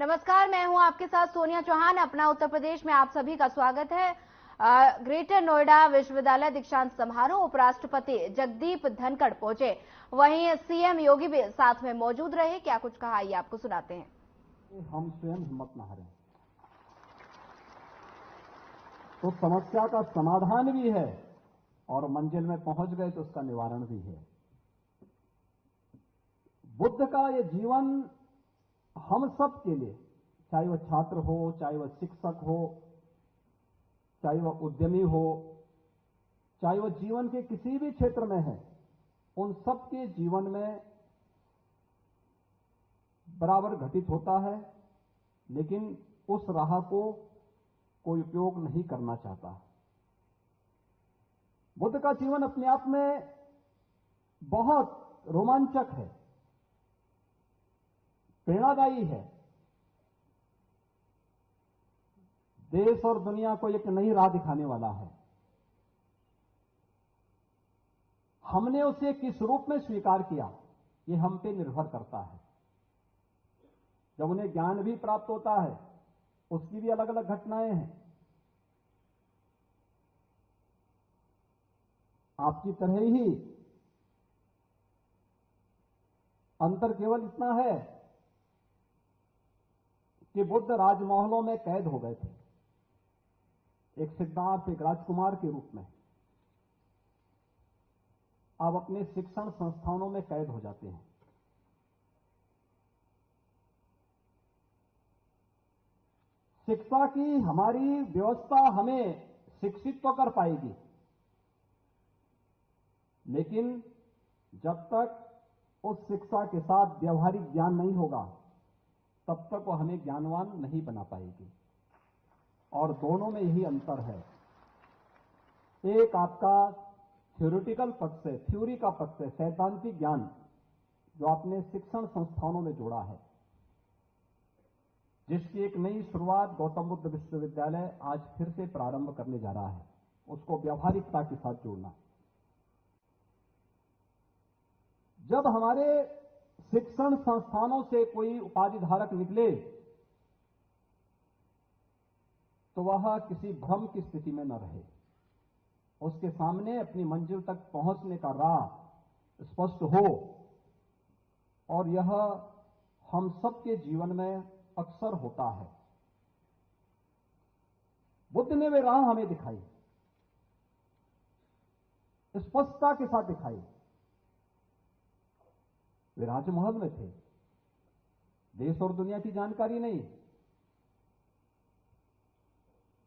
नमस्कार, मैं हूं आपके साथ सोनिया चौहान। अपना उत्तर प्रदेश में आप सभी का स्वागत है। ग्रेटर नोएडा विश्वविद्यालय दीक्षांत समारोह उपराष्ट्रपति जगदीप धनखड़ पहुंचे, वहीं सीएम योगी भी साथ में मौजूद रहे। क्या कुछ कहा, ये आपको सुनाते हैं। हम स्वयं हिम्मत न हारें, तो समस्या का समाधान भी है और मंजिल में पहुंच गए तो उसका निवारण भी है। बुद्ध का ये जीवन हम सब के लिए, चाहे वह छात्र हो, चाहे वह शिक्षक हो, चाहे वह उद्यमी हो, चाहे वह जीवन के किसी भी क्षेत्र में है, उन सब के जीवन में बराबर घटित होता है। लेकिन उस राह को कोई उपयोग नहीं करना चाहता। बुद्ध का जीवन अपने आप में बहुत रोमांचक है, प्रेरणादायी है, देश और दुनिया को एक नई राह दिखाने वाला है। हमने उसे किस रूप में स्वीकार किया, यह हम पे निर्भर करता है। जब उन्हें ज्ञान भी प्राप्त होता है, उसकी भी अलग अलग घटनाएं हैं। आपकी तरह ही अंतर केवल इतना है कि बुद्ध राजमहलों में कैद हो गए थे, एक सिद्धार्थ, एक राजकुमार के रूप में। अब अपने शिक्षण संस्थानों में कैद हो जाते हैं। शिक्षा की हमारी व्यवस्था हमें शिक्षित तो कर पाएगी, लेकिन जब तक उस शिक्षा के साथ व्यवहारिक ज्ञान नहीं होगा, तब तक वो हमें ज्ञानवान नहीं बना पाएगी। और दोनों में यही अंतर है। एक आपका थ्योरेटिकल पक्ष से, थ्योरी का पक्ष से, सैद्धांतिक ज्ञान जो आपने शिक्षण संस्थानों में जोड़ा है, जिसकी एक नई शुरुआत गौतम बुद्ध विश्वविद्यालय आज फिर से प्रारंभ करने जा रहा है, उसको व्यावहारिकता के साथ जोड़ना। जब हमारे शिक्षण संस्थानों से कोई उपाधि धारक निकले, तो वह किसी भ्रम की स्थिति में न रहे। उसके सामने अपनी मंजिल तक पहुंचने का राह स्पष्ट हो। और यह हम सबके जीवन में अक्सर होता है। बुद्ध ने वे राह हमें दिखाई, स्पष्टता के साथ दिखाई। वे राजमहल में थे, देश और दुनिया की जानकारी नहीं।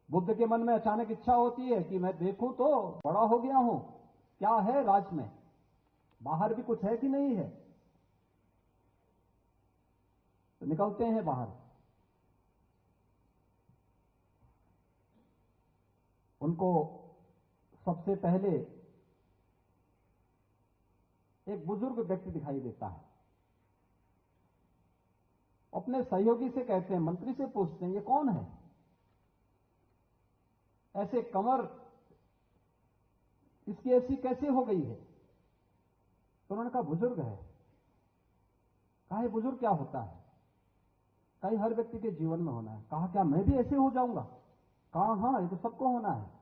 बुद्ध के मन में अचानक इच्छा होती है कि मैं देखूं तो बड़ा हो गया हूं, क्या है राज में, बाहर भी कुछ है कि नहीं है। तो निकलते हैं बाहर। उनको सबसे पहले एक बुजुर्ग व्यक्ति दिखाई देता है। अपने सहयोगी से कहते हैं, मंत्री से पूछते हैं, ये कौन है, ऐसे कमर इसकी ऐसी कैसे हो गई है। तो उन्होंने कहा बुजुर्ग है। कहा ये बुजुर्ग क्या होता है। कहा हर व्यक्ति के जीवन में होना है। कहा क्या मैं भी ऐसे हो जाऊंगा। कहा हाँ, ये तो सबको होना है।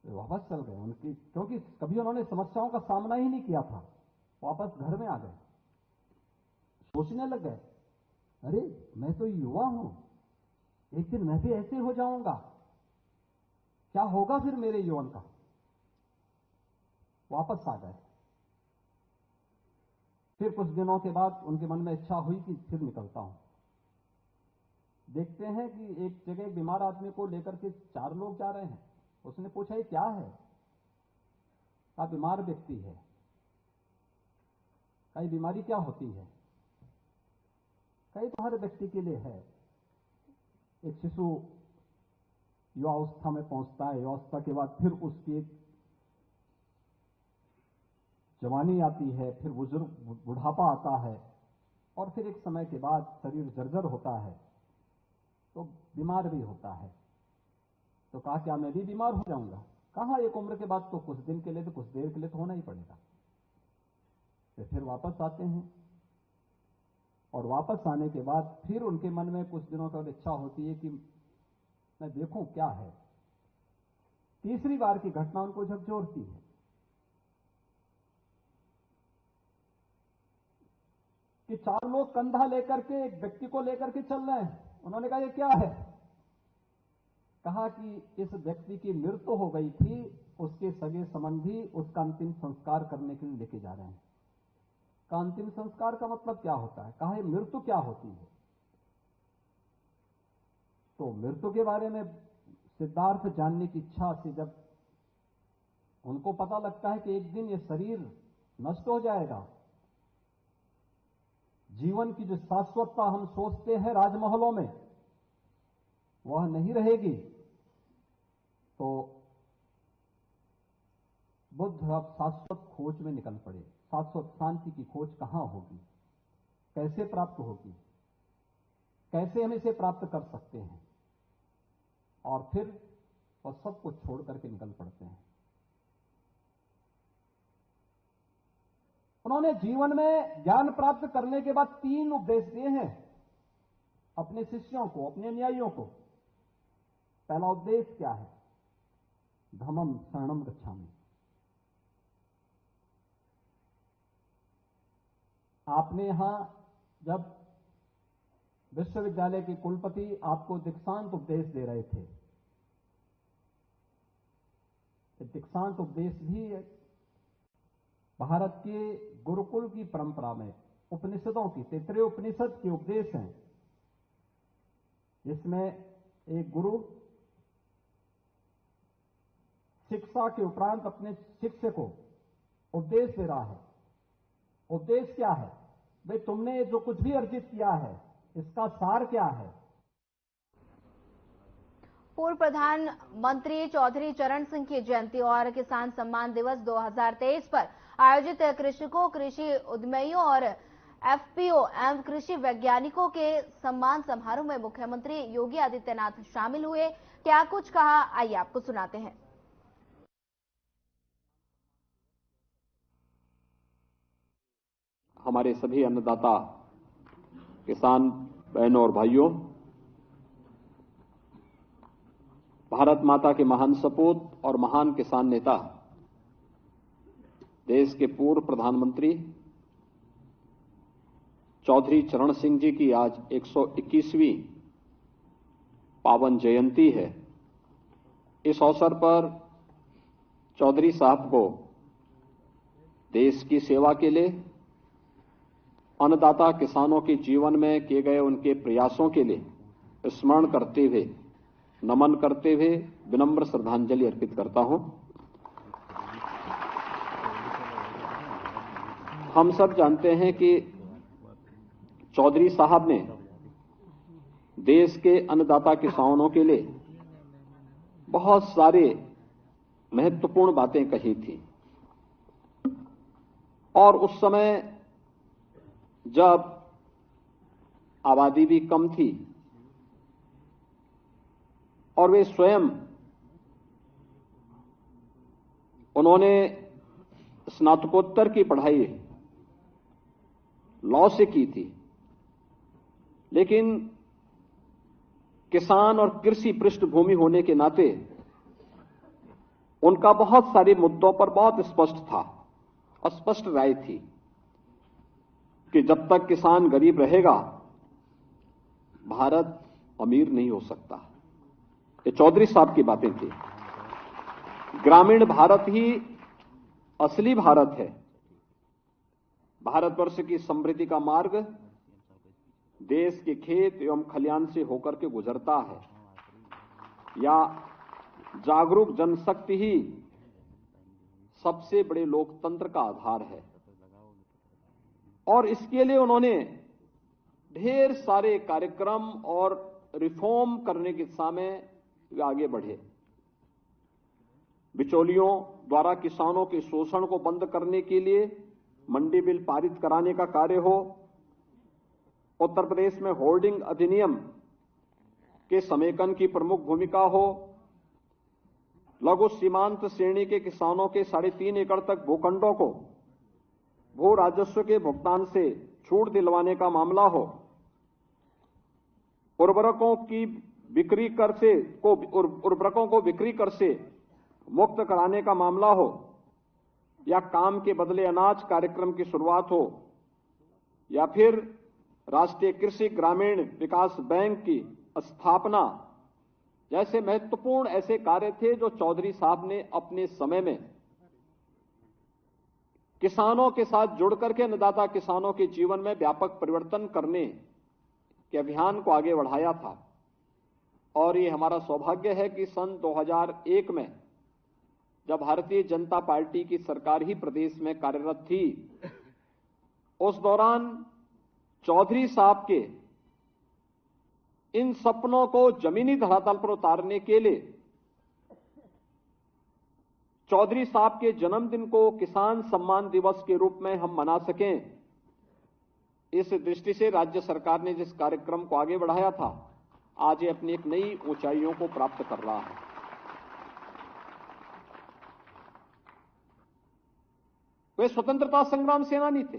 वापस चल गए उनकी, क्योंकि कभी उन्होंने समस्याओं का सामना ही नहीं किया था। वापस घर में आ गए, सोचने लग गए, अरे मैं तो युवा हूं, एक दिन मैं भी ऐसे हो जाऊंगा, क्या होगा फिर मेरे यौवन का। वापस आ गए। फिर कुछ दिनों के बाद उनके मन में इच्छा हुई कि फिर निकलता हूं। देखते हैं कि एक जगह एक बीमार आदमी को लेकर के 4 लोग जा रहे हैं। उसने पूछा ये क्या है। कहा बीमार व्यक्ति है। कहा बीमारी क्या होती है। कहीं तो हर व्यक्ति के लिए है। एक शिशु युवावस्था में पहुंचता है, युवावस्था के बाद फिर उसकी जवानी आती है, फिर बुजुर्ग बुढ़ापा आता है, और फिर एक समय के बाद शरीर जर्जर होता है, तो बीमार भी होता है। तो कहा क्या मैं भी बीमार हो जाऊंगा। कहा एक उम्र के बाद तो कुछ दिन के लिए, तो कुछ देर के लिए तो होना ही पड़ेगा। फिर वापस आते हैं और वापस आने के बाद फिर उनके मन में कुछ दिनों तक इच्छा होती है कि मैं देखूं क्या है। तीसरी बार की घटना उनको झकझोरती है कि 4 लोग कंधा लेकर के एक व्यक्ति को लेकर के चल रहे हैं। उन्होंने कहा, ये क्या है? कहा कि इस व्यक्ति की मृत्यु हो गई थी, उसके सगे संबंधी उसका अंतिम संस्कार करने के लिए लेके जा रहे हैं। का अंतिम संस्कार का मतलब क्या होता है? कहा, मृत्यु क्या होती है? तो मृत्यु के बारे में सिद्धार्थ जानने की इच्छा से जब उनको पता लगता है कि एक दिन ये शरीर नष्ट हो जाएगा, जीवन की जो शाश्वतता हम सोचते हैं राजमहलों में वह नहीं रहेगी, तो बुद्ध अब शाश्वत खोज में निकल पड़े। शाश्वत शांति की खोज कहां होगी, कैसे प्राप्त होगी, कैसे हम इसे प्राप्त कर सकते हैं, और फिर वह सब कुछ छोड़ करके निकल पड़ते हैं। उन्होंने जीवन में ज्ञान प्राप्त करने के बाद 3 उपदेश दिए हैं अपने शिष्यों को, अपने अनुयायियों को। पहला उपदेश क्या है? धम्मं शरणं गच्छामि। आपने यहां जब विश्वविद्यालय के कुलपति आपको दीक्षांत उपदेश दे रहे थे, दीक्षांत उपदेश भी भारत के गुरुकुल की परंपरा में उपनिषदों की 33 उपनिषद के उपदेश हैं, जिसमें एक गुरु शिक्षा के उपरांत अपने शिष्य को उपदेश दे रहा है। उपदेश क्या है? भाई, तुमने जो कुछ भी अर्जित किया है इसका सार क्या है? पूर्व प्रधानमंत्री चौधरी चरण सिंह की जयंती और किसान सम्मान दिवस 2023 पर आयोजित कृषकों, कृषि उद्यमियों और एफपीओ एवं कृषि वैज्ञानिकों के सम्मान समारोह में मुख्यमंत्री योगी आदित्यनाथ शामिल हुए। क्या कुछ कहा, आइए आपको सुनाते हैं। हमारे सभी अन्नदाता किसान बहनों और भाइयों, भारत माता के महान सपूत और महान किसान नेता, देश के पूर्व प्रधानमंत्री चौधरी चरण सिंह जी की आज 121वीं पावन जयंती है। इस अवसर पर चौधरी साहब को देश की सेवा के लिए, अन्नदाता किसानों के जीवन में किए गए उनके प्रयासों के लिए स्मरण करते हुए, नमन करते हुए विनम्र श्रद्धांजलि अर्पित करता हूं। हम सब जानते हैं कि चौधरी साहब ने देश के अन्नदाता किसानों के लिए बहुत सारे महत्वपूर्ण बातें कही थी, और उस समय जब आबादी भी कम थी और वे स्वयं उन्होंने स्नातकोत्तर की पढ़ाई लॉ से की थी, लेकिन किसान और कृषि पृष्ठभूमि होने के नाते उनका बहुत सारे मुद्दों पर बहुत स्पष्ट राय थी कि जब तक किसान गरीब रहेगा, भारत अमीर नहीं हो सकता। ये चौधरी साहब की बातें थी। ग्रामीण भारत ही असली भारत है। भारतवर्ष की समृद्धि का मार्ग देश के खेत एवं खलिहान से होकर के गुजरता है, या जागरूक जनशक्ति ही सबसे बड़े लोकतंत्र का आधार है। और इसके लिए उन्होंने ढेर सारे कार्यक्रम और रिफॉर्म करने की दिशा में वे आगे बढ़े। बिचौलियों द्वारा किसानों के शोषण को बंद करने के लिए मंडी बिल पारित कराने का कार्य हो, उत्तर प्रदेश में होल्डिंग अधिनियम के समेकन की प्रमुख भूमिका हो, लघु सीमांत श्रेणी के किसानों के 3.5 एकड़ तक भूखंडों को भू राजस्व के भुगतान से छूट दिलवाने का मामला हो, उर्वरकों को बिक्री कर से मुक्त कराने का मामला हो, या काम के बदले अनाज कार्यक्रम की शुरुआत हो, या फिर राष्ट्रीय कृषि ग्रामीण विकास बैंक की स्थापना जैसे महत्वपूर्ण ऐसे कार्य थे जो चौधरी साहब ने अपने समय में किसानों के साथ जुड़कर के अन्नदाता किसानों के जीवन में व्यापक परिवर्तन करने के अभियान को आगे बढ़ाया था। और ये हमारा सौभाग्य है कि सन 2001 में जब भारतीय जनता पार्टी की सरकार ही प्रदेश में कार्यरत थी, उस दौरान चौधरी साहब के इन सपनों को जमीनी धरातल पर उतारने के लिए चौधरी साहब के जन्मदिन को किसान सम्मान दिवस के रूप में हम मना सकें, इस दृष्टि से राज्य सरकार ने जिस कार्यक्रम को आगे बढ़ाया था, आज ये अपनी एक नई ऊंचाइयों को प्राप्त कर रहा है। वे स्वतंत्रता संग्राम सेनानी थे,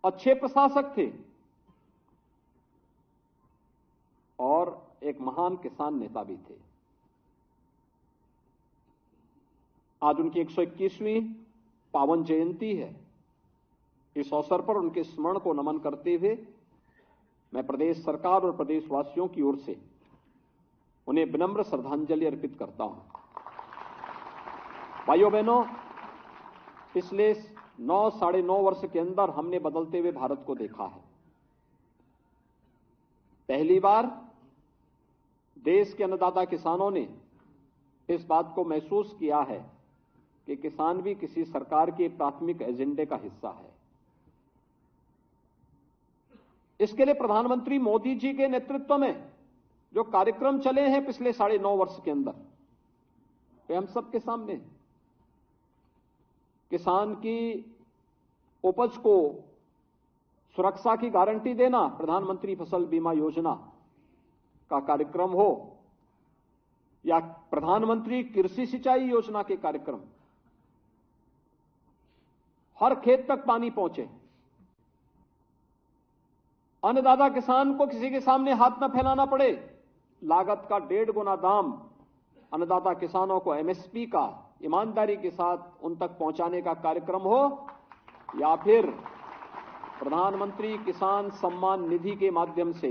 अच्छे प्रशासक थे और एक महान किसान नेता भी थे। आज उनकी 121वीं पावन जयंती है। इस अवसर पर उनके स्मरण को नमन करते हुए मैं प्रदेश सरकार और प्रदेशवासियों की ओर से उन्हें विनम्र श्रद्धांजलि अर्पित करता हूं। भाइयों बहनों, पिछले 9-9.5 वर्ष के अंदर हमने बदलते हुए भारत को देखा है। पहली बार देश के अन्नदाता किसानों ने इस बात को महसूस किया है कि किसान भी किसी सरकार के प्राथमिक एजेंडे का हिस्सा है। इसके लिए प्रधानमंत्री मोदी जी के नेतृत्व में जो कार्यक्रम चले हैं पिछले 9.5 वर्ष के अंदर, वे हम सबके सामने हैं। किसान की उपज को सुरक्षा की गारंटी देना, प्रधानमंत्री फसल बीमा योजना का कार्यक्रम हो, या प्रधानमंत्री कृषि सिंचाई योजना के कार्यक्रम, हर खेत तक पानी पहुंचे, अन्नदाता किसान को किसी के सामने हाथ न फैलाना पड़े, लागत का 1.5 गुना दाम अन्नदाता किसानों को एमएसपी का ईमानदारी के साथ उन तक पहुंचाने का कार्यक्रम हो, या फिर प्रधानमंत्री किसान सम्मान निधि के माध्यम से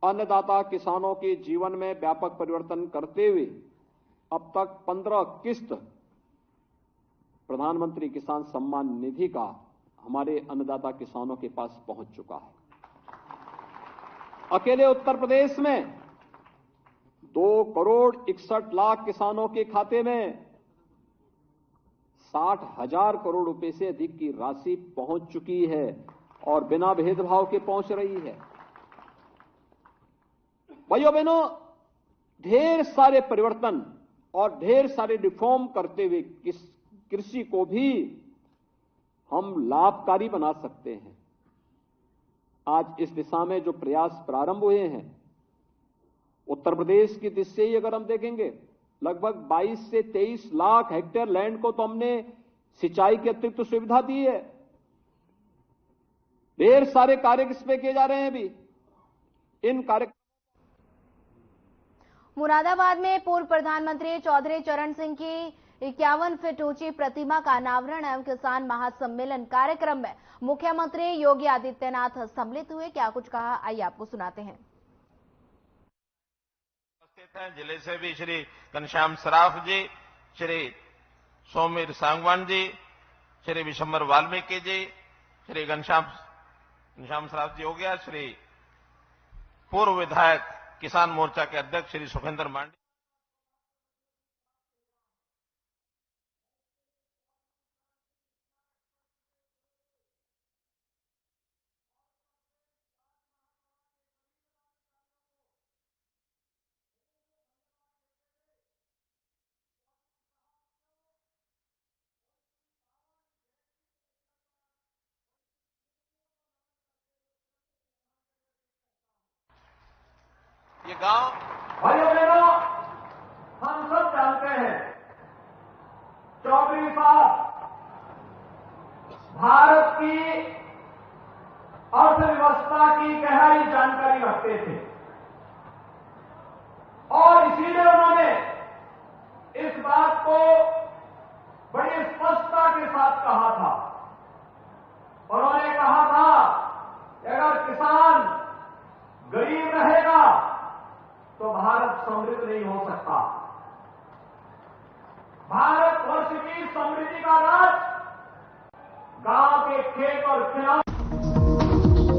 अन्नदाता किसानों के जीवन में व्यापक परिवर्तन करते हुए अब तक 15 किस्त प्रधानमंत्री किसान सम्मान निधि का हमारे अन्नदाता किसानों के पास पहुंच चुका है। अकेले उत्तर प्रदेश में 2,61,00,000 किसानों के खाते में 60,000 करोड़ रुपए से अधिक की राशि पहुंच चुकी है और बिना भेदभाव के पहुंच रही है। भाइयों बहनों, ढेर सारे परिवर्तन और ढेर सारे रिफॉर्म करते हुए कृषि को भी हम लाभकारी बना सकते हैं। आज इस दिशा में जो प्रयास प्रारंभ हुए हैं, उत्तर प्रदेश की दृष्टि से ही अगर हम देखेंगे, लगभग 22 से 23 लाख हेक्टेयर लैंड को तो हमने सिंचाई की अतिरिक्त सुविधा दी है। ढेर सारे कार्य किस पे किए जा रहे हैं अभी इन कार्य। मुरादाबाद में पूर्व प्रधानमंत्री चौधरी चरण सिंह की 51 फीट ऊंची प्रतिमा का अनावरण एवं किसान महासम्मेलन कार्यक्रम में मुख्यमंत्री योगी आदित्यनाथ सम्मिलित हुए। क्या कुछ कहा, आइए आपको सुनाते हैं। उपस्थित हैं जिले से भी श्री घनश्याम सराफ जी, श्री सौमीर सांगवान जी, श्री विशंबर वाल्मीकि जी, श्री घनश्याम सराफ जी हो गया, श्री पूर्व विधायक किसान मोर्चा के अध्यक्ष श्री सुखेंद्र मांडी। ये गांव भाइयों बहनों, हम सब जानते हैं अर्थव्यवस्था की गहराई जानकारी रखते थे और इसीलिए उन्होंने इस बात को बड़ी स्पष्टता के साथ कहा था। उन्होंने कहा था कि अगर किसान गरीब रहेगा तो भारत समृद्ध नहीं हो सकता। भारतवर्ष की समृद्धि का राज गांव के खेत और खिलौने